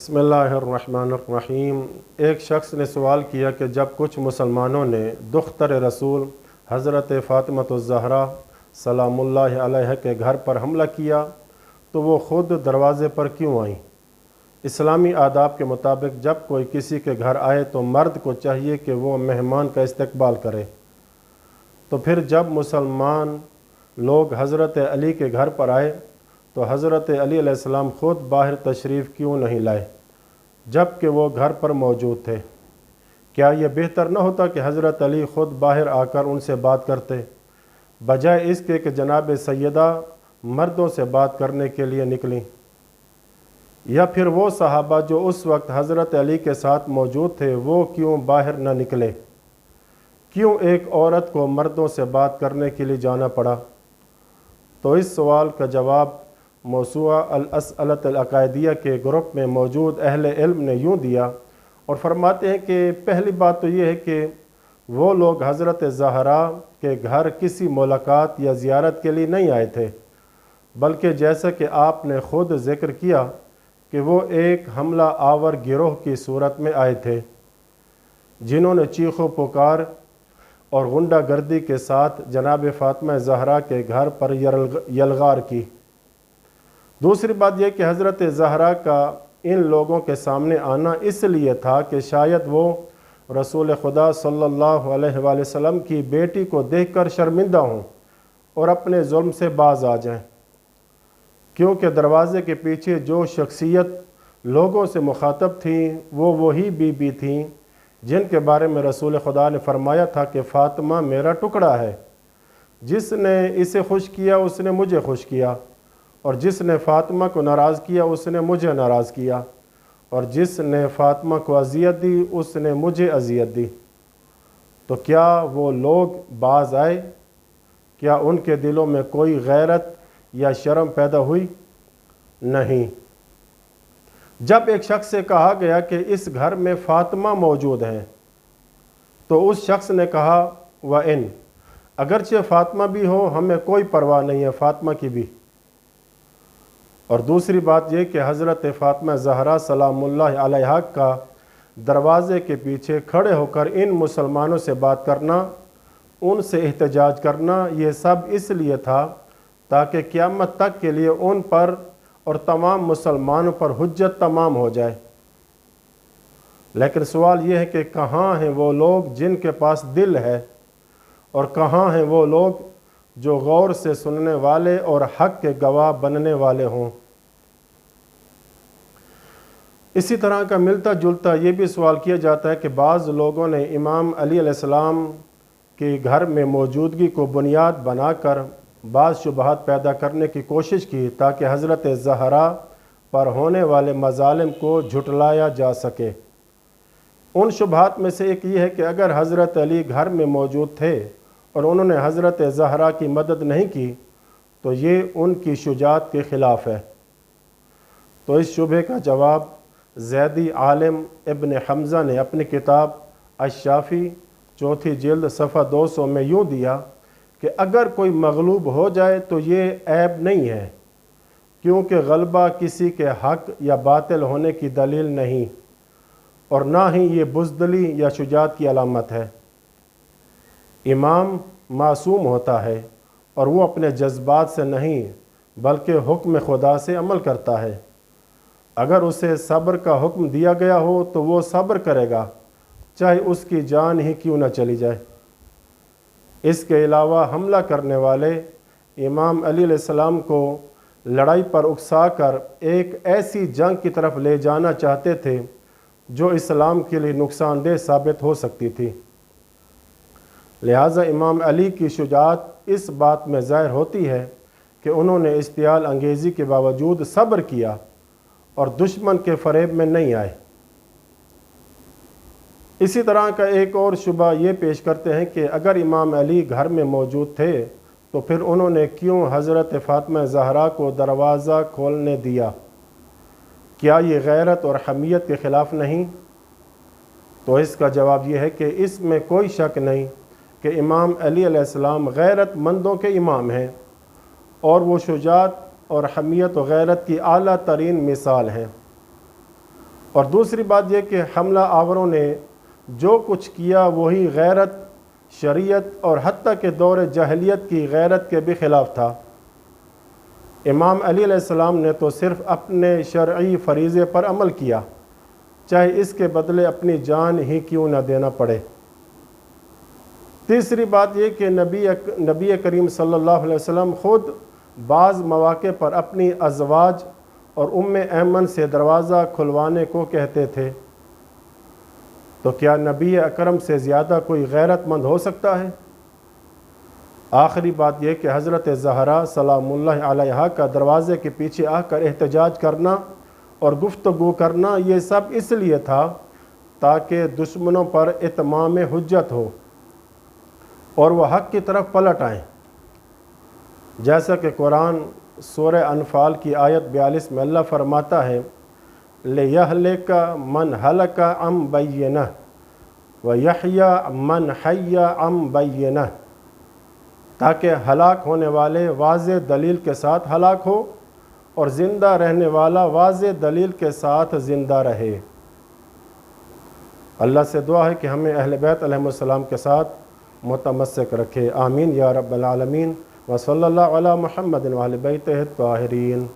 بسم اللہ الرحمن الرحیم۔ ایک شخص نے سوال کیا کہ جب کچھ مسلمانوں نے دختر رسول حضرت فاطمہ الزہرا سلام اللہ علیہ کے گھر پر حملہ کیا تو وہ خود دروازے پر کیوں آئیں؟ اسلامی آداب کے مطابق جب کوئی کسی کے گھر آئے تو مرد کو چاہیے کہ وہ مہمان کا استقبال کرے، تو پھر جب مسلمان لوگ حضرت علی کے گھر پر آئے تو حضرت علی علیہ السلام خود باہر تشریف کیوں نہیں لائے جب کہ وہ گھر پر موجود تھے؟ کیا یہ بہتر نہ ہوتا کہ حضرت علی خود باہر آ کر ان سے بات کرتے، بجائے اس کے کہ جناب سیدہ مردوں سے بات کرنے کے لیے نکلیں؟ یا پھر وہ صحابہ جو اس وقت حضرت علی کے ساتھ موجود تھے وہ کیوں باہر نہ نکلے؟ کیوں ایک عورت کو مردوں سے بات کرنے کے لیے جانا پڑا؟ تو اس سوال کا جواب موسوعہ الاسئلۃ العقائدیہ کے گروپ میں موجود اہل علم نے یوں دیا اور فرماتے ہیں کہ پہلی بات تو یہ ہے کہ وہ لوگ حضرت زہرا کے گھر کسی ملاقات یا زیارت کے لیے نہیں آئے تھے، بلکہ جیسا کہ آپ نے خود ذکر کیا کہ وہ ایک حملہ آور گروہ کی صورت میں آئے تھے جنہوں نے چیخ و پکار اور غنڈہ گردی کے ساتھ جناب فاطمہ زہرا کے گھر پر یلغار کی۔ دوسری بات یہ کہ حضرت زہرا کا ان لوگوں کے سامنے آنا اس لیے تھا کہ شاید وہ رسول خدا صلی اللہ علیہ وآلہ وسلم کی بیٹی کو دیکھ کر شرمندہ ہوں اور اپنے ظلم سے باز آ جائیں، کیونکہ دروازے کے پیچھے جو شخصیت لوگوں سے مخاطب تھیں وہ وہی بی بی تھیں جن کے بارے میں رسول خدا نے فرمایا تھا کہ فاطمہ میرا ٹکڑا ہے، جس نے اسے خوش کیا اس نے مجھے خوش کیا، اور جس نے فاطمہ کو ناراض کیا اس نے مجھے ناراض کیا، اور جس نے فاطمہ کو اذیت دی اس نے مجھے اذیت دی۔ تو کیا وہ لوگ باز آئے؟ کیا ان کے دلوں میں کوئی غیرت یا شرم پیدا ہوئی؟ نہیں۔ جب ایک شخص سے کہا گیا کہ اس گھر میں فاطمہ موجود ہیں تو اس شخص نے کہا وَإِن، اگرچہ فاطمہ بھی ہو ہمیں کوئی پرواہ نہیں ہے فاطمہ کی بھی۔ اور دوسری بات یہ کہ حضرت فاطمہ زہرا سلام اللہ علیہا کا دروازے کے پیچھے کھڑے ہو کر ان مسلمانوں سے بات کرنا، ان سے احتجاج کرنا، یہ سب اس لیے تھا تاکہ قیامت تک کے لیے ان پر اور تمام مسلمانوں پر حجت تمام ہو جائے۔ لیکن سوال یہ ہے کہ کہاں ہیں وہ لوگ جن کے پاس دل ہے، اور کہاں ہیں وہ لوگ جو غور سے سننے والے اور حق کے گواہ بننے والے ہوں؟ اسی طرح کا ملتا جلتا یہ بھی سوال کیا جاتا ہے کہ بعض لوگوں نے امام علی علیہ السلام کے گھر میں موجودگی کو بنیاد بنا کر بعض شبہات پیدا کرنے کی کوشش کی تاکہ حضرت زہرا پر ہونے والے مظالم کو جھٹلایا جا سکے۔ ان شبہات میں سے ایک یہ ہے کہ اگر حضرت علی گھر میں موجود تھے اور انہوں نے حضرت زہرا کی مدد نہیں کی تو یہ ان کی شجاعت کے خلاف ہے۔ تو اس شبہ کا جواب زیدی عالم ابن حمزہ نے اپنی کتاب الشافی 4 جلد صفحہ 200 میں یوں دیا کہ اگر کوئی مغلوب ہو جائے تو یہ عیب نہیں ہے، کیونکہ غلبہ کسی کے حق یا باطل ہونے کی دلیل نہیں، اور نہ ہی یہ بزدلی یا شجاعت کی علامت ہے۔ امام معصوم ہوتا ہے اور وہ اپنے جذبات سے نہیں بلکہ حکم خدا سے عمل کرتا ہے۔ اگر اسے صبر کا حکم دیا گیا ہو تو وہ صبر کرے گا، چاہے اس کی جان ہی کیوں نہ چلی جائے۔ اس کے علاوہ حملہ کرنے والے امام علی علیہ السلام کو لڑائی پر اکسا کر ایک ایسی جنگ کی طرف لے جانا چاہتے تھے جو اسلام کے لیے نقصان دہ ثابت ہو سکتی تھی۔ لہٰذا امام علی کی شجاعت اس بات میں ظاہر ہوتی ہے کہ انہوں نے اشتعال انگیزی کے باوجود صبر کیا اور دشمن کے فریب میں نہیں آئے۔ اسی طرح کا ایک اور شبہ یہ پیش کرتے ہیں کہ اگر امام علی گھر میں موجود تھے تو پھر انہوں نے کیوں حضرت فاطمہ زہرا کو دروازہ کھولنے دیا؟ کیا یہ غیرت اور حمیت کے خلاف نہیں؟ تو اس کا جواب یہ ہے کہ اس میں کوئی شک نہیں کہ امام علی علیہ السلام غیرت مندوں کے امام ہیں، اور وہ شجاعت اور حمیت و غیرت کی اعلیٰ ترین مثال ہیں۔ اور دوسری بات یہ کہ حملہ آوروں نے جو کچھ کیا وہی غیرت، شریعت اور حتیٰ کہ دور جاہلیت کی غیرت کے بھی خلاف تھا۔ امام علی علیہ السلام نے تو صرف اپنے شرعی فریضے پر عمل کیا، چاہے اس کے بدلے اپنی جان ہی کیوں نہ دینا پڑے۔ تیسری بات یہ کہ نبی کریم صلی اللہ علیہ وسلم خود بعض مواقع پر اپنی ازواج اور ایمن سے دروازہ کھلوانے کو کہتے تھے، تو کیا نبی اکرم سے زیادہ کوئی غیرت مند ہو سکتا ہے؟ آخری بات یہ کہ حضرت زہرا سلام اللہ علیہا کا دروازے کے پیچھے آ کر احتجاج کرنا اور گفتگو کرنا، یہ سب اس لیے تھا تاکہ دشمنوں پر اتمام حجت ہو اور وہ حق کی طرف پلٹ آئیں، جیسا کہ قرآن سورہ انفال کی آیت 42 میں اللہ فرماتا ہے لِيَهْلِكَ مَنْ هَلَكَ عَنْ بَيِّنَةٍ وَيَحْيَى مَنْ حَيَّ عَنْ بَيِّنَةٍ، تاکہ ہلاک ہونے والے واضح دلیل کے ساتھ ہلاک ہو اور زندہ رہنے والا واضح دلیل کے ساتھ زندہ رہے۔ اللہ سے دعا ہے کہ ہمیں اہل بیت علیہ السلام کے ساتھ متمسک رکھے، آمین یا رب العالمین، وصلی اللہ علی محمد وآل بیتہ الطاہرین۔